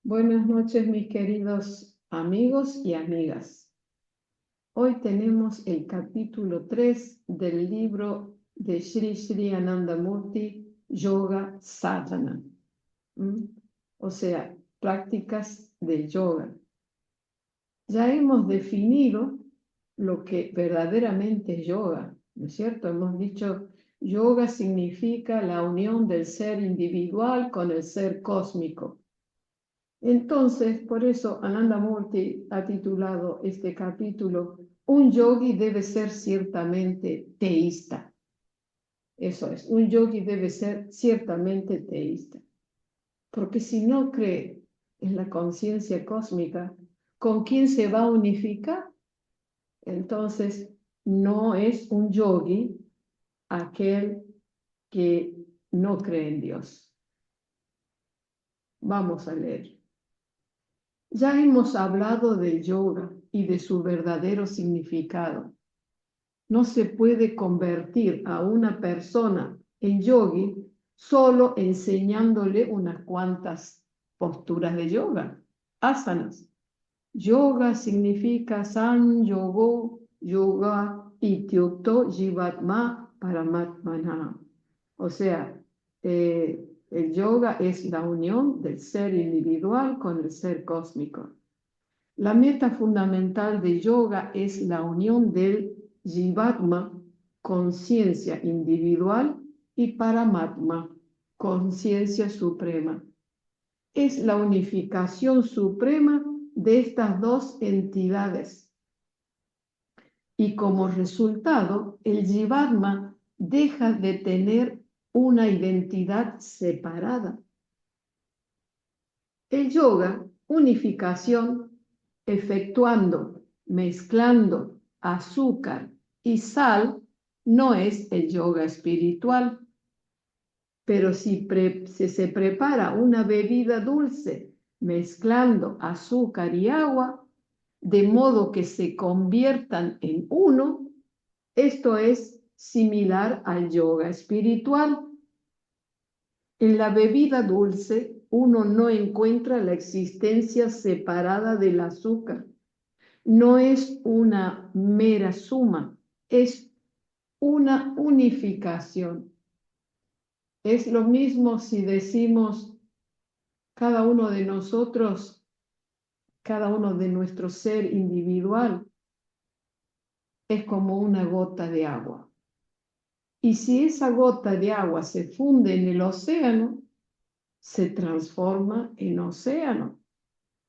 Buenas noches, mis queridos amigos y amigas. Hoy tenemos el capítulo 3 del libro de Sri Sri Anandamurti, Yoga Sadhana. O sea, prácticas del yoga. Ya hemos definido lo que verdaderamente es yoga, ¿no es cierto? Hemos dicho, yoga significa la unión del ser individual con el ser cósmico. Entonces, por eso Anandamurti ha titulado este capítulo, un yogi debe ser ciertamente teísta. Eso es, un yogi debe ser ciertamente teísta. Porque si no cree en la conciencia cósmica, ¿con quién se va a unificar? Entonces, no es un yogi aquel que no cree en Dios. Vamos a leer. Ya hemos hablado del yoga y de su verdadero significado. No se puede convertir a una persona en yogi solo enseñándole unas cuantas posturas de yoga, asanas. Yoga significa san yogo, yoga ityukto jivatma paramatmana. O sea, el yoga es la unión del ser individual con el ser cósmico. La meta fundamental de yoga es la unión del jivatma, conciencia individual, y paramatma, conciencia suprema. Es la unificación suprema de estas dos entidades. Y como resultado, el jivatma deja de tener una identidad separada. El yoga, unificación, efectuando, mezclando azúcar y sal, no es el yoga espiritual. Pero si se prepara una bebida dulce mezclando azúcar y agua, de modo que se conviertan en uno, esto es similar al yoga espiritual. En la bebida dulce uno no encuentra la existencia separada del azúcar. No es una mera suma, es una unificación. Es lo mismo si decimos cada uno de nosotros, cada uno de nuestro ser individual, es como una gota de agua. Y si esa gota de agua se funde en el océano, se transforma en océano.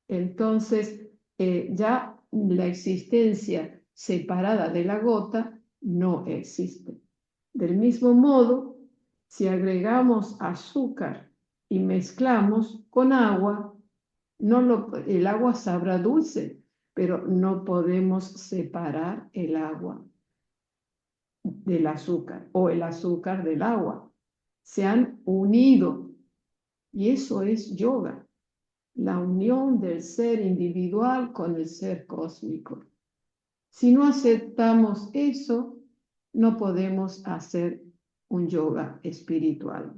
Entonces, ya la existencia separada de la gota no existe. Del mismo modo, si agregamos azúcar y mezclamos con agua, el agua sabrá dulce, pero no podemos separar el agua del azúcar o el azúcar del agua. Se han unido y eso es yoga, la unión del ser individual con el ser cósmico. Si no aceptamos eso, no podemos hacer un yoga espiritual.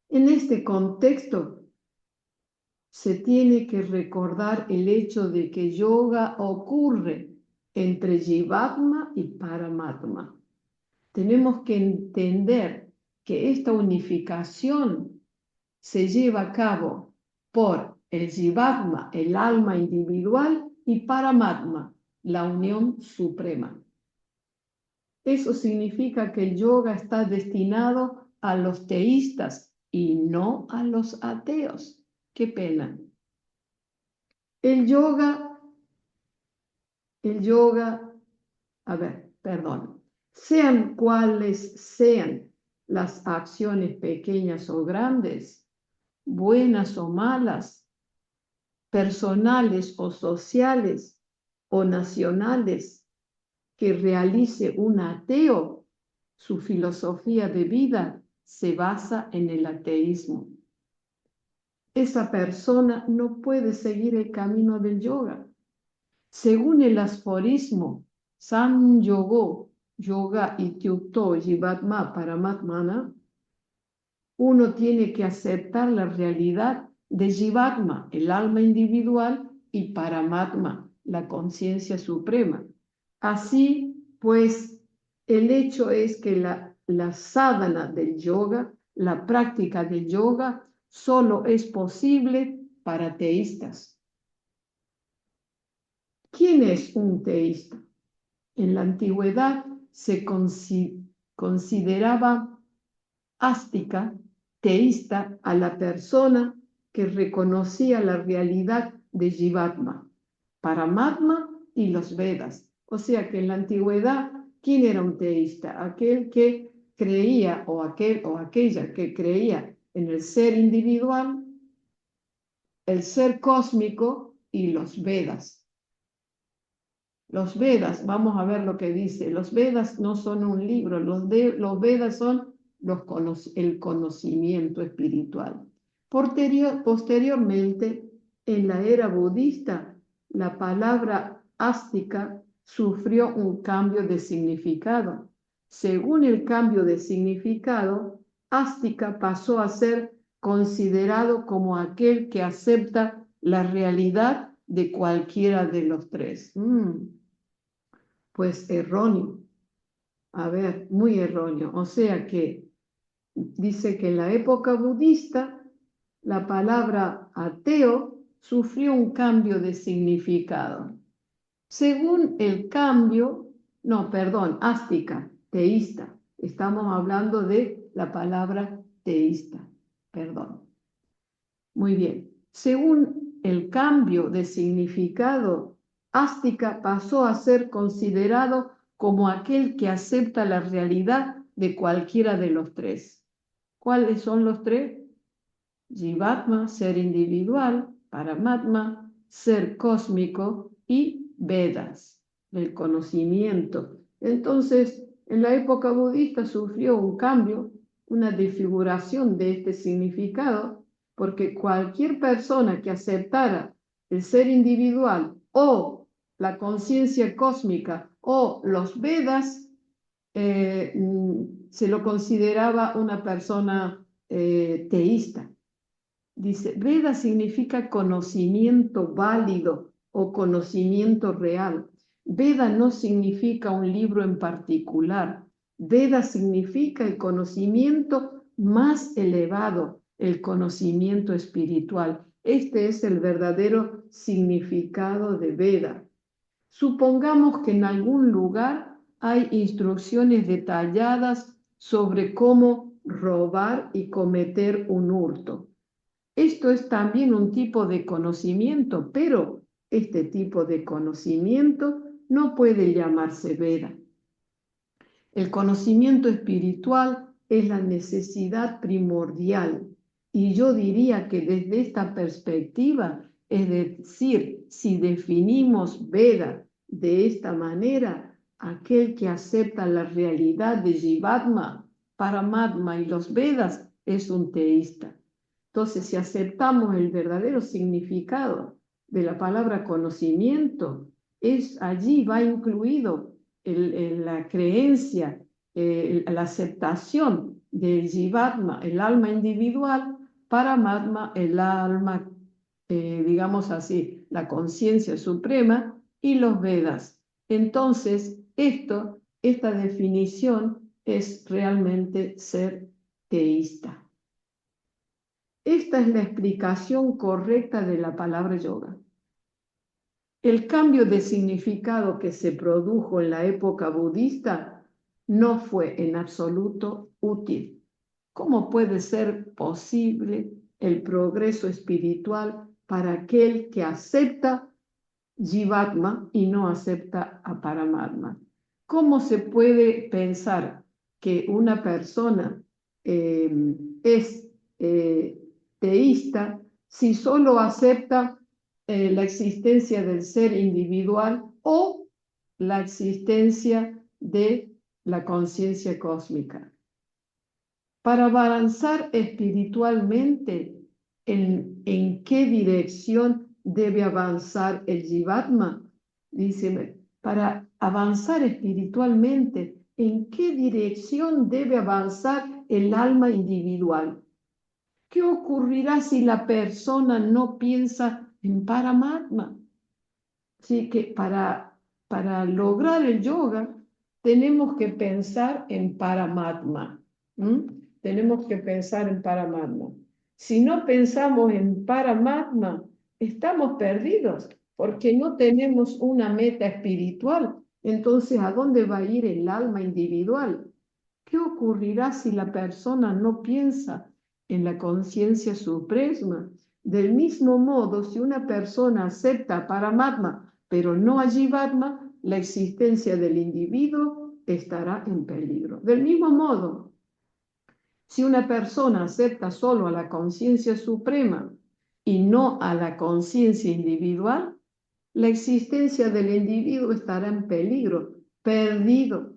En este contexto, se tiene que recordar el hecho de que yoga ocurre entre Jivatma y Paramatma. Tenemos que entender que esta unificación se lleva a cabo por el Jivatma, el alma individual, y Paramatma, la unión suprema. Eso significa que el yoga está destinado a los teístas y no a los ateos. Qué pena. El yoga, sean cuales sean las acciones pequeñas o grandes, buenas o malas, personales o sociales o nacionales, que realice un ateo, su filosofía de vida se basa en el ateísmo. Esa persona no puede seguir el camino del yoga. Según el aforismo San Yogo, Yoga Ityukto Jivatma Paramatmana, uno tiene que aceptar la realidad de Jivatma, el alma individual, y Paramatma, la conciencia suprema. Así pues, el hecho es que la sadhana del yoga, la práctica del yoga, solo es posible para teístas. ¿Quién es un teísta? En la antigüedad se consideraba ástica, teísta, a la persona que reconocía la realidad de Jivatma, Paramatma y los Vedas. O sea que en la antigüedad, ¿quién era un teísta? Aquel que creía o aquella que creía en el ser individual, el ser cósmico y los Vedas. Los Vedas, vamos a ver lo que dice. Los Vedas no son un libro, los Vedas son el conocimiento espiritual. Posteriormente, en la era budista, la palabra ástica sufrió un cambio de significado. Según el cambio de significado, ástica pasó a ser considerado como aquel que acepta la realidad de cualquiera de los tres. Pues erróneo. A ver, muy erróneo. O sea que dice que en la época budista la palabra ateo sufrió un cambio de significado. Según el cambio, no, perdón, ástica, teísta. Estamos hablando de la palabra teísta, perdón. Muy bien. Según el cambio de significado, ástica pasó a ser considerado como aquel que acepta la realidad de cualquiera de los tres. ¿Cuáles son los tres? Jivatma, ser individual; Paramatma, ser cósmico; y Vedas, el conocimiento. Entonces, en la época budista sufrió un cambio, una desfiguración de este significado, porque cualquier persona que aceptara el ser individual o la conciencia cósmica o los Vedas, se lo consideraba una persona teísta. Dice, Veda significa conocimiento válido o conocimiento real. Veda no significa un libro en particular. Veda significa el conocimiento más elevado, el conocimiento espiritual. Este es el verdadero significado de Veda. Supongamos que en algún lugar hay instrucciones detalladas sobre cómo robar y cometer un hurto. Esto es también un tipo de conocimiento, pero este tipo de conocimiento no puede llamarse Veda. El conocimiento espiritual es la necesidad primordial, y yo diría que desde esta perspectiva, es decir, si definimos Veda de esta manera, aquel que acepta la realidad de Jivatma, Paramatma y los Vedas es un teísta. Entonces, si aceptamos el verdadero significado de la palabra conocimiento, allí va incluido la creencia, la aceptación del Jivatma, el alma individual; Paramatma, el alma, digamos así, la conciencia suprema; y los Vedas. Entonces, esta definición es realmente ser teísta. Esta es la explicación correcta de la palabra yoga. El cambio de significado que se produjo en la época budista no fue en absoluto útil. ¿Cómo puede ser posible el progreso espiritual para aquel que acepta Jivatma y no acepta a Paramatma? ¿Cómo se puede pensar que una persona es teísta si solo acepta la existencia del ser individual o la existencia de la conciencia cósmica? Para avanzar espiritualmente, ¿en qué dirección debe avanzar el Jivatma? Dice, para avanzar espiritualmente, ¿en qué dirección debe avanzar el alma individual? ¿Qué ocurrirá si la persona no piensa en Paramatma? Así que para lograr el yoga tenemos que pensar en Paramatma. ¿M? Tenemos que pensar en Paramatma. Si no pensamos en Paramatma, estamos perdidos porque no tenemos una meta espiritual. Entonces, ¿a dónde va a ir el alma individual? ¿Qué ocurrirá si la persona no piensa en la conciencia suprema? Del mismo modo, si una persona acepta Paramatma, pero no a Jivatma, la existencia del individuo estará en peligro. Del mismo modo, si una persona acepta solo a la conciencia suprema y no a la conciencia individual, la existencia del individuo estará en peligro, perdido,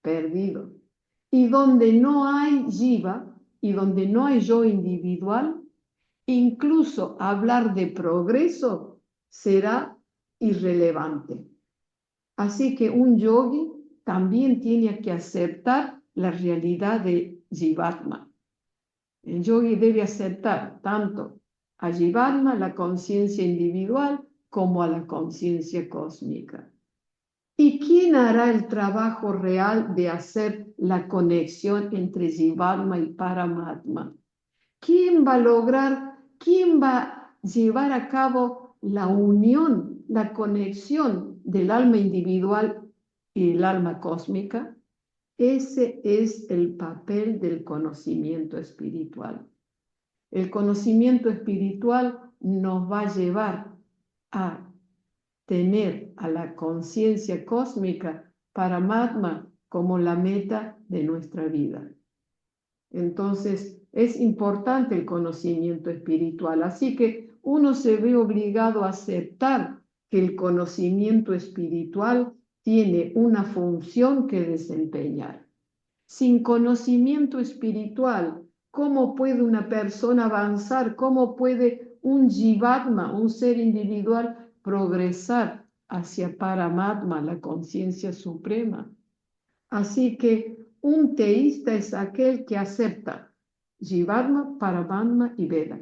perdido. Y donde no hay jiva y donde no hay yo individual, incluso hablar de progreso será irrelevante. Así que un yogi también tiene que aceptar la realidad de Jivatma. El yogi debe aceptar tanto a Jivatma, la conciencia individual, como a la conciencia cósmica. ¿Y quién hará el trabajo real de hacer la conexión entre Jivatma y Paramatma? ¿Quién va a lograr, quién va a llevar a cabo la unión, la conexión del alma individual y el alma cósmica? Ese es el papel del conocimiento espiritual. El conocimiento espiritual nos va a llevar a tener a la conciencia cósmica Paramatma como la meta de nuestra vida. Entonces, es importante el conocimiento espiritual, así que uno se ve obligado a aceptar que el conocimiento espiritual tiene una función que desempeñar. Sin conocimiento espiritual, ¿cómo puede una persona avanzar? ¿Cómo puede un jivatma, un ser individual, progresar hacia Paramatma, la conciencia suprema? Así que un teísta es aquel que acepta Jivatma, Paramatma y Veda.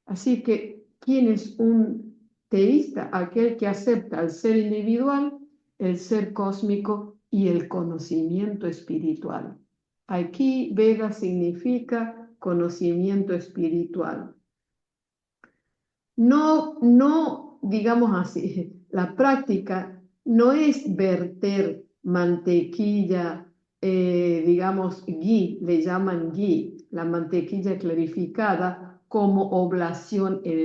Así que, ¿quién es un teísta? Aquel que acepta el ser individual, el ser cósmico y el conocimiento espiritual. Aquí Veda significa conocimiento espiritual. No, digamos así, la práctica no es verter mantequilla, digamos, ghee, le llaman ghee, la mantequilla clarificada como oblación en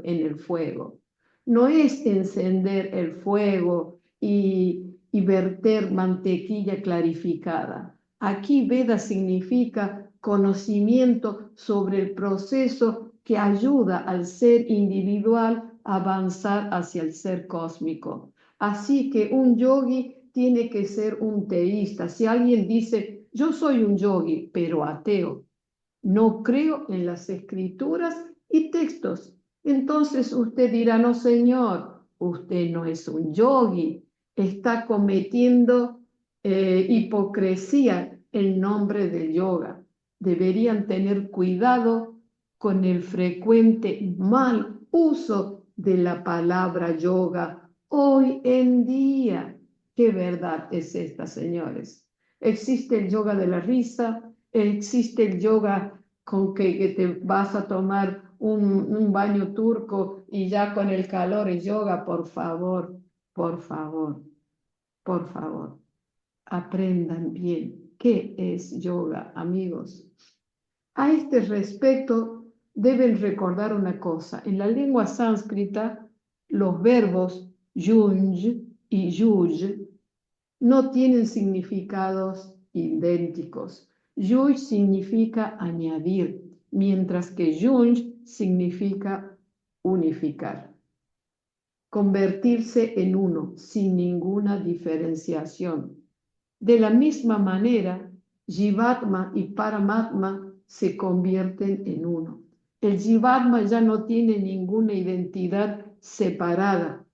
el fuego. No es encender el fuego y verter mantequilla clarificada. Aquí Veda significa conocimiento sobre el proceso que ayuda al ser individual a avanzar hacia el ser cósmico. Así que un yogi tiene que ser un teísta. Si alguien dice, yo soy un yogi, pero ateo, no creo en las escrituras y textos, entonces usted dirá, no señor, usted no es un yogi, está cometiendo hipocresía en nombre del yoga. Deberían tener cuidado con el frecuente mal uso de la palabra yoga hoy en día. ¿Qué verdad es esta, señores? Existe el yoga de la risa, existe el yoga con que te vas a tomar un baño turco y ya con el calor es yoga. Por favor, por favor, por favor, aprendan bien qué es yoga, amigos. A este respecto, deben recordar una cosa. En la lengua sánscrita, los verbos yunj y yuj no tienen significados idénticos. Yuj significa añadir, mientras que yunj significa unificar. Convertirse en uno, sin ninguna diferenciación. De la misma manera, Jivatma y Paramatma se convierten en uno. El Jivatma ya no tiene ninguna identidad separada.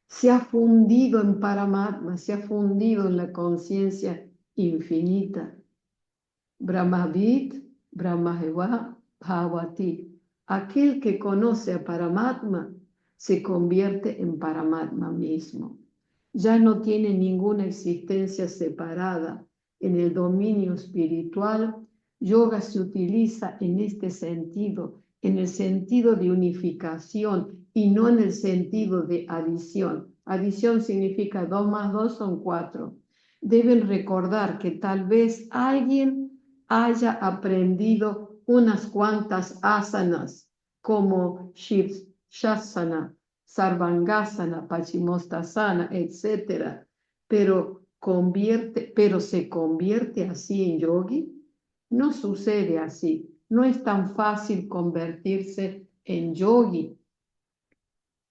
Se ha fundido en Paramatma, se ha fundido en la conciencia infinita. Brahmavid, Brahmajeva, Bhavati. Aquel que conoce a Paramatma se convierte en Paramatma mismo. Ya no tiene ninguna existencia separada. En el dominio espiritual, yoga se utiliza en este sentido, en el sentido de unificación y no en el sentido de adición. Adición significa 2 más 2 son 4. Deben recordar que tal vez alguien haya aprendido unas cuantas asanas como Shirshasana, Sarvangasana, Paschimottanasana, etc. Pero se convierte así en yogi. No sucede así. No es tan fácil convertirse en yogi.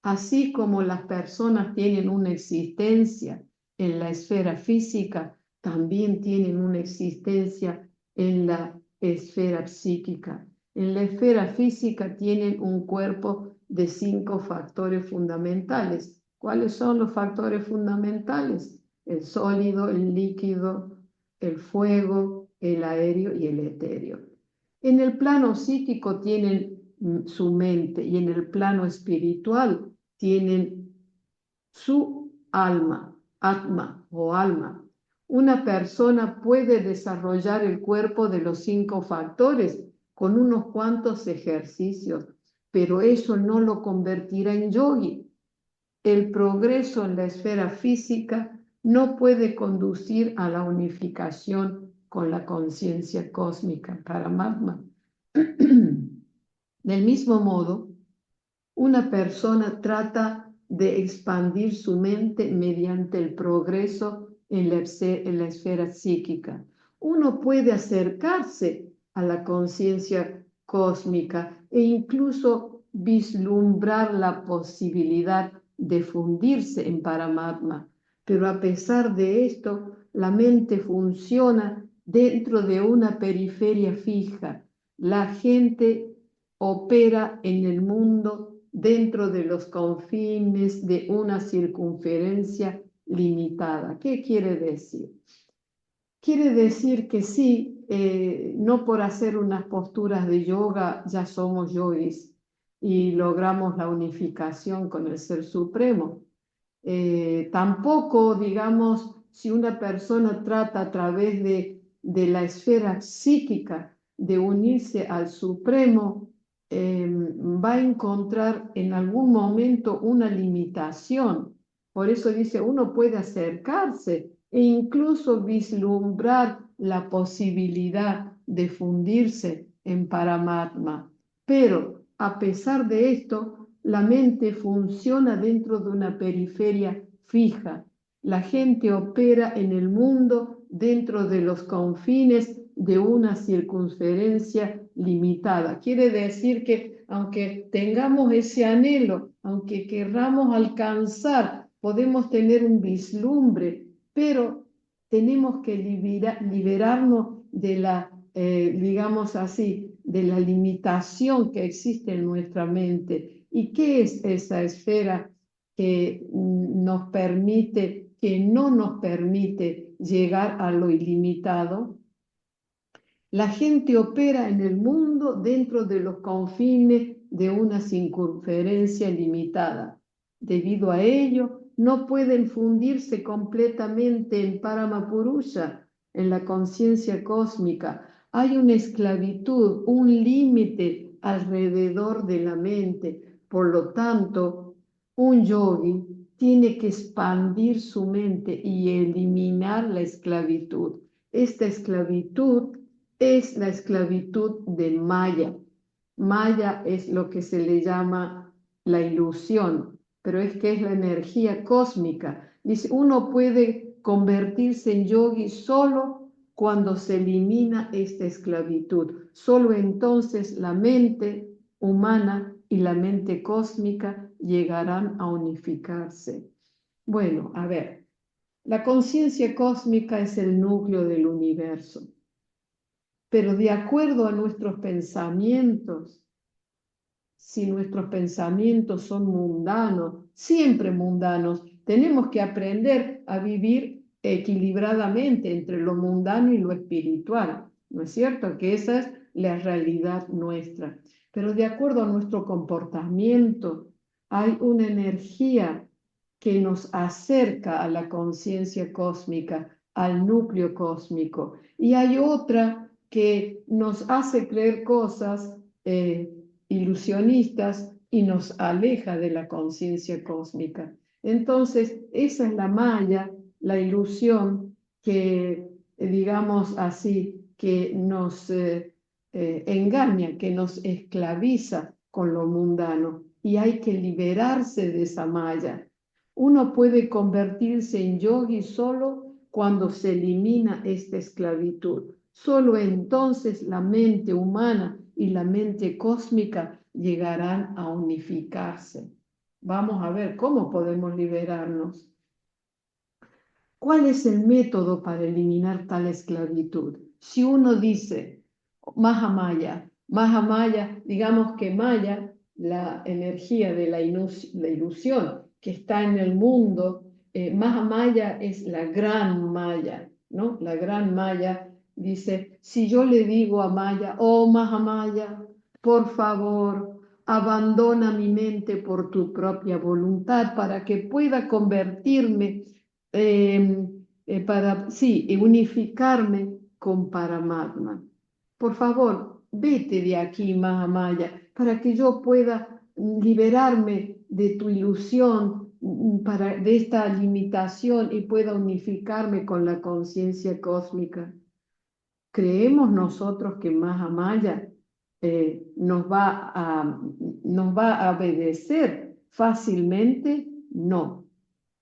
Así como las personas tienen una existencia en la esfera física, también tienen una existencia en la esfera psíquica. En la esfera física tienen un cuerpo de 5 factores fundamentales. ¿Cuáles son los factores fundamentales? El sólido, el líquido, el fuego, el aéreo y el etéreo. En el plano psíquico tienen su mente y en el plano espiritual tienen su alma, atma o alma. Una persona puede desarrollar el cuerpo de los 5 factores con unos cuantos ejercicios, pero eso no lo convertirá en yogi. El progreso en la esfera física no puede conducir a la unificación con la conciencia cósmica, Paramatma. Del mismo modo, una persona trata de expandir su mente mediante el progreso en la esfera psíquica. Uno puede acercarse a la conciencia cósmica e incluso vislumbrar la posibilidad de fundirse en Paramatma. Pero a pesar de esto, la mente funciona dentro de una periferia fija. La gente opera en el mundo dentro de los confines de una circunferencia limitada. ¿Qué quiere decir? Quiere decir que sí, no por hacer unas posturas de yoga ya somos yogis y logramos la unificación con el Ser Supremo. Tampoco, digamos, si una persona trata a través de la esfera psíquica de unirse al Supremo, va a encontrar en algún momento una limitación. Por eso dice, uno puede acercarse e incluso vislumbrar la posibilidad de fundirse en Paramatma. Pero a pesar de esto, la mente funciona dentro de una periferia fija. La gente opera en el mundo dentro de los confines de una circunferencia limitada. Quiere decir que aunque tengamos ese anhelo, aunque querramos alcanzar, podemos tener un vislumbre, pero tenemos que liberarnos de la, digamos así, de la limitación que existe en nuestra mente. ¿Y qué es esa esfera que nos permite, que no nos permite llegar a lo ilimitado? La gente opera en el mundo dentro de los confines de una circunferencia limitada. Debido a ello, no pueden fundirse completamente en Paramapurusha, en la conciencia cósmica. Hay una esclavitud, un límite alrededor de la mente. Por lo tanto, un yogi tiene que expandir su mente y eliminar la esclavitud. Esta esclavitud es la esclavitud de Maya. Maya es lo que se le llama la ilusión, pero es que es la energía cósmica. Dice, uno puede convertirse en yogi solo cuando se elimina esta esclavitud. Solo entonces la mente humana y la mente cósmica llegarán a unificarse. Bueno, a ver, la conciencia cósmica es el núcleo del universo. Pero de acuerdo a nuestros pensamientos, si nuestros pensamientos son mundanos, siempre mundanos, tenemos que aprender a vivir equilibradamente entre lo mundano y lo espiritual, ¿no es cierto? Que esa es la realidad nuestra. Pero de acuerdo a nuestro comportamiento, hay una energía que nos acerca a la conciencia cósmica, al núcleo cósmico. Y hay otra que nos hace creer cosas ilusionistas y nos aleja de la conciencia cósmica. Entonces, esa es la malla, la ilusión que, digamos así, que nos engaña, que nos esclaviza con lo mundano. Y hay que liberarse de esa malla. Uno puede convertirse en yogi solo cuando se elimina esta esclavitud. Solo entonces la mente humana y la mente cósmica llegarán a unificarse. Vamos a ver cómo podemos liberarnos. ¿Cuál es el método para eliminar tal esclavitud? Si uno dice Mahamaya, digamos que Maya, la energía de la ilusión que está en el mundo, Mahamaya es la gran Maya, ¿no? La gran Maya dice, si yo le digo a Maya, oh Mahamaya, por favor, abandona mi mente por tu propia voluntad para que pueda convertirme unificarme con Paramatma. Por favor, vete de aquí, Mahamaya, para que yo pueda liberarme de tu ilusión, de esta limitación y pueda unificarme con la conciencia cósmica. ¿Creemos nosotros que Mahamaya nos va a obedecer fácilmente? No.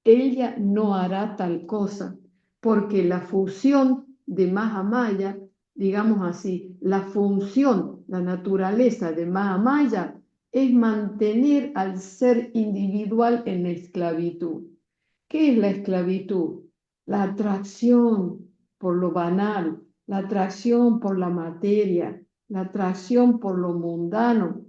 Ella no hará tal cosa, porque la fusión de Mahamaya, digamos así, la función, la naturaleza de Mahamaya es mantener al ser individual en la esclavitud. ¿Qué es la esclavitud? La atracción por lo banal, la atracción por la materia, la atracción por lo mundano.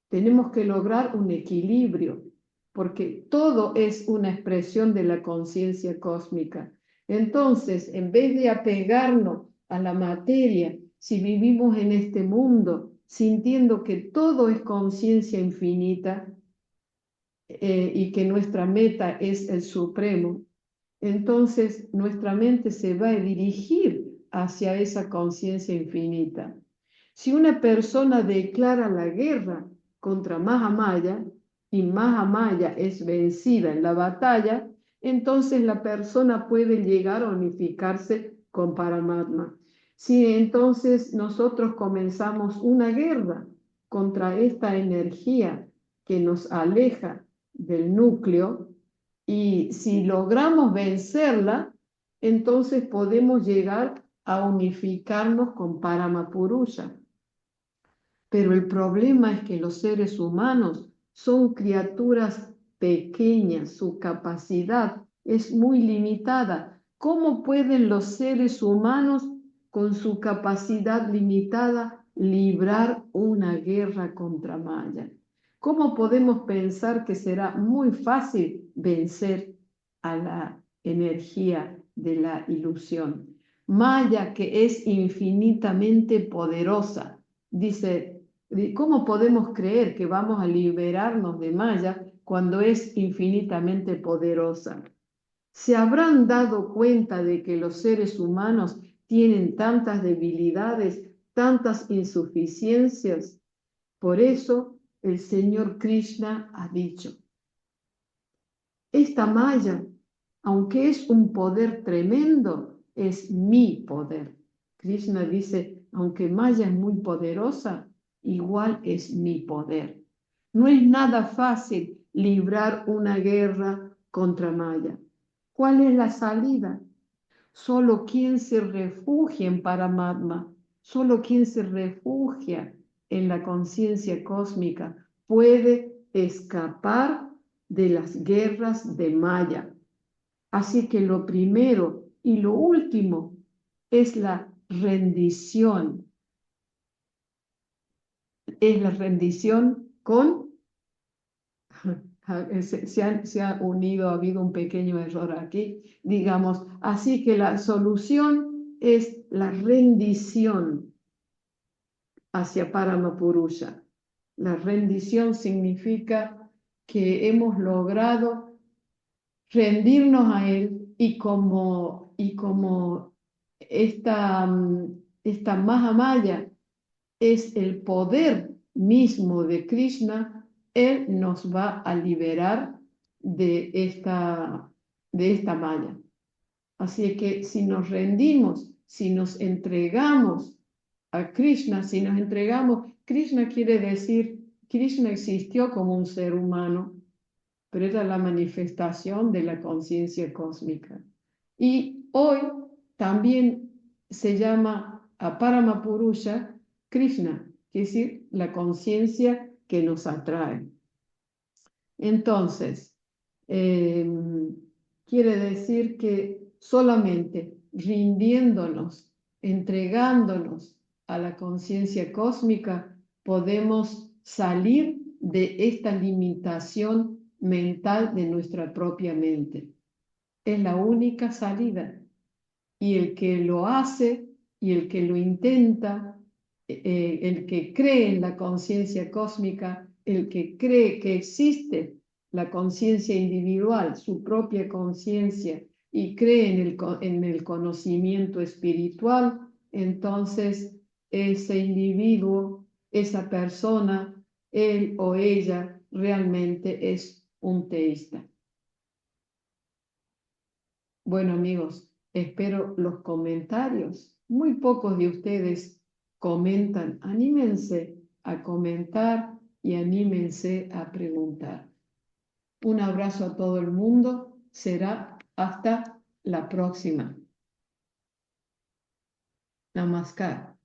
Tenemos que lograr un equilibrio, porque todo es una expresión de la conciencia cósmica. Entonces, en vez de apegarnos a la materia, si vivimos en este mundo sintiendo que todo es conciencia infinita y que nuestra meta es el supremo, entonces nuestra mente se va a dirigir hacia esa conciencia infinita. Si una persona declara la guerra contra Mahamaya y Mahamaya es vencida en la batalla, entonces la persona puede llegar a unificarse con Paramatma. Si entonces nosotros comenzamos una guerra contra esta energía que nos aleja del núcleo, y si logramos vencerla, entonces podemos llegar a unificarnos con Paramapurusha. Pero el problema es que los seres humanos son criaturas pequeñas, su capacidad es muy limitada. ¿Cómo pueden los seres humanos, con su capacidad limitada, librar una guerra contra Maya? ¿Cómo podemos pensar que será muy fácil vencer a la energía de la ilusión? Maya, que es infinitamente poderosa, dice, ¿cómo podemos creer que vamos a liberarnos de Maya cuando es infinitamente poderosa? ¿Se habrán dado cuenta de que los seres humanos tienen tantas debilidades, tantas insuficiencias? Por eso el Señor Krishna ha dicho, esta Maya, aunque es un poder tremendo, es mi poder. Krishna dice, aunque Maya es muy poderosa, igual es mi poder. No es nada fácil librar una guerra contra Maya. ¿Cuál es la salida? Solo quien se refugia en Paramatma, solo quien se refugia en la conciencia cósmica puede escapar de las guerras de Maya. Así que lo primero y lo último es la rendición. Es la rendición con... Se ha unido, ha habido un pequeño error aquí, digamos. Así que la solución es la rendición. hacia Paramapurusha. La rendición significa que hemos logrado rendirnos a Él y como esta Mahamaya es el poder mismo de Krishna, Él nos va a liberar de esta maya. Así que si nos rendimos, si nos entregamos a Krishna, si nos entregamos, Krishna quiere decir, Krishna existió como un ser humano, pero era la manifestación de la conciencia cósmica. Y hoy también se llama a Paramapurusha Krishna, que es decir, la conciencia que nos atrae. Entonces, quiere decir que solamente rindiéndonos, entregándonos a la conciencia cósmica, podemos salir de esta limitación mental de nuestra propia mente. Es la única salida. Y el que lo hace y el que lo intenta, el que cree en la conciencia cósmica, el que cree que existe la conciencia individual, su propia conciencia, y cree en el conocimiento espiritual, entonces ese individuo, esa persona, él o ella realmente es un teísta. Bueno, amigos, espero los comentarios. Muy pocos de ustedes comentan. Anímense a comentar y anímense a preguntar. Un abrazo a todo el mundo. Será hasta la próxima. Namaskar.